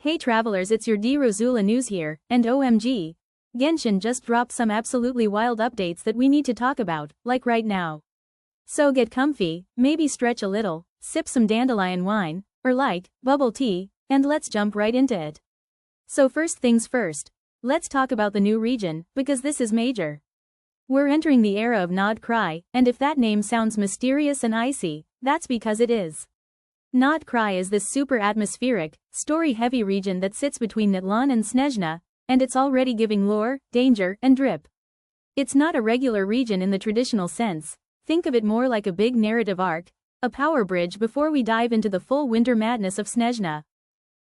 Hey travelers, it's your D Rosula News here, and OMG! Genshin just dropped some absolutely wild updates that we need to talk about, like right now. So get comfy, maybe stretch a little, sip some dandelion wine, or bubble tea, and let's jump right into it. So first things first, let's talk about the new region, because this is major. We're entering the era of Nod Cry, and if that name sounds mysterious and icy, that's because it is. Nod Cry is this super atmospheric, story-heavy region that sits between Nitlan and Snezhna, and it's already giving lore, danger, and drip. It's not a regular region in the traditional sense. Think of it more like a big narrative arc, a power bridge before we dive into the full winter madness of Snezhna.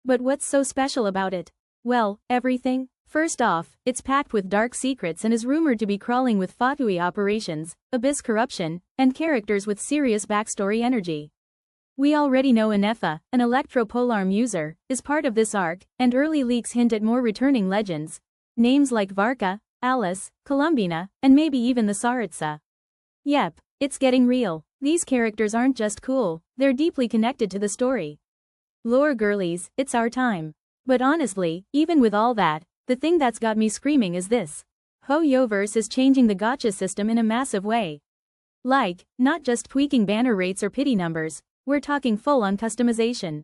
But what's so special about it? Well, everything. First off, it's packed with dark secrets and is rumored to be crawling with Fatui operations, abyss corruption, and characters with serious backstory energy. We already know Anefa, an electro-polarm user, is part of this arc, and early leaks hint at more returning legends. Names like Varka, Alice, Columbina, and maybe even the Tsaritsa. Yep, it's getting real. These characters aren't just cool, they're deeply connected to the story. Lore girlies, it's our time. But honestly, even with all that, the thing that's got me screaming is this. Hoyoverse is changing the gacha system in a massive way. Not just tweaking banner rates or pity numbers. We're talking full-on customization.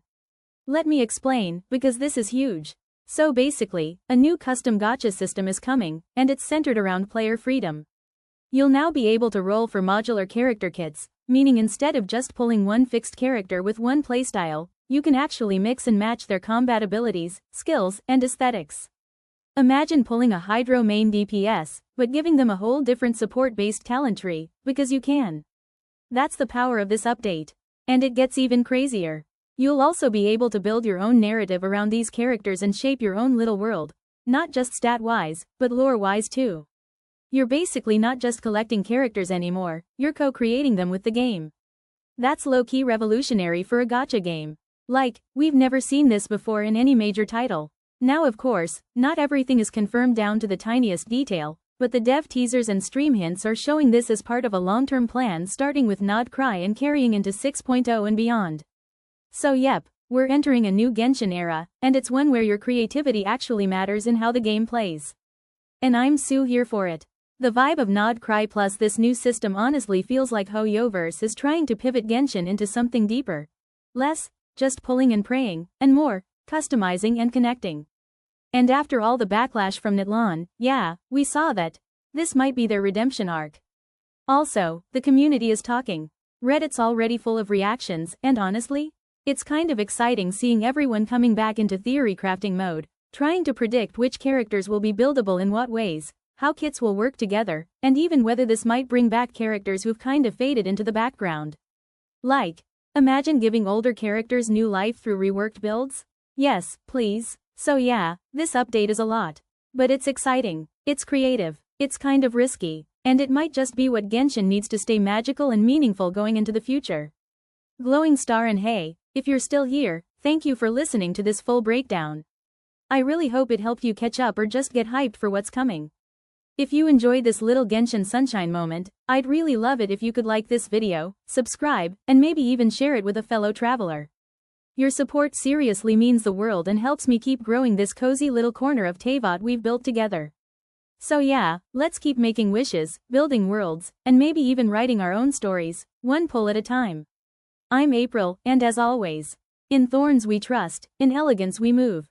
Let me explain, because this is huge. So basically, a new custom gacha system is coming, and it's centered around player freedom. You'll now be able to roll for modular character kits, meaning instead of just pulling one fixed character with one playstyle, you can actually mix and match their combat abilities, skills, and aesthetics. Imagine pulling a Hydro main DPS, but giving them a whole different support-based talent tree, because you can. That's the power of this update. And it gets even crazier. You'll also be able to build your own narrative around these characters and shape your own little world, not just stat-wise, but lore-wise too. You're basically not just collecting characters anymore, you're co-creating them with the game. That's low-key revolutionary for a gacha game. We've never seen this before in any major title. Now of course, not everything is confirmed down to the tiniest detail, but the dev teasers and stream hints are showing this as part of a long-term plan starting with Nod Cry and carrying into 6.0 and beyond. So yep, we're entering a new Genshin era, and it's one where your creativity actually matters in how the game plays. And I'm so here for it. The vibe of Nod Cry plus this new system honestly feels like Hoyoverse is trying to pivot Genshin into something deeper. Less, just pulling and praying, and more, customizing and connecting. And after all the backlash from Nitlan, yeah, we saw that. This might be their redemption arc. Also, the community is talking. Reddit's already full of reactions, and honestly, it's kind of exciting seeing everyone coming back into theory crafting mode, trying to predict which characters will be buildable in what ways, how kits will work together, and even whether this might bring back characters who've kind of faded into the background. Imagine giving older characters new life through reworked builds? Yes, please. So yeah, this update is a lot. But it's exciting, it's creative, it's kind of risky, and it might just be what Genshin needs to stay magical and meaningful going into the future. Glowing star, and hey, if you're still here, thank you for listening to this full breakdown. I really hope it helped you catch up or just get hyped for what's coming. If you enjoyed this little Genshin sunshine moment, I'd really love it if you could like this video, subscribe, and maybe even share it with a fellow traveler. Your support seriously means the world and helps me keep growing this cozy little corner of Teyvat we've built together. So yeah, let's keep making wishes, building worlds, and maybe even writing our own stories, one pull at a time. I'm April, and as always, in thorns we trust, in elegance we move.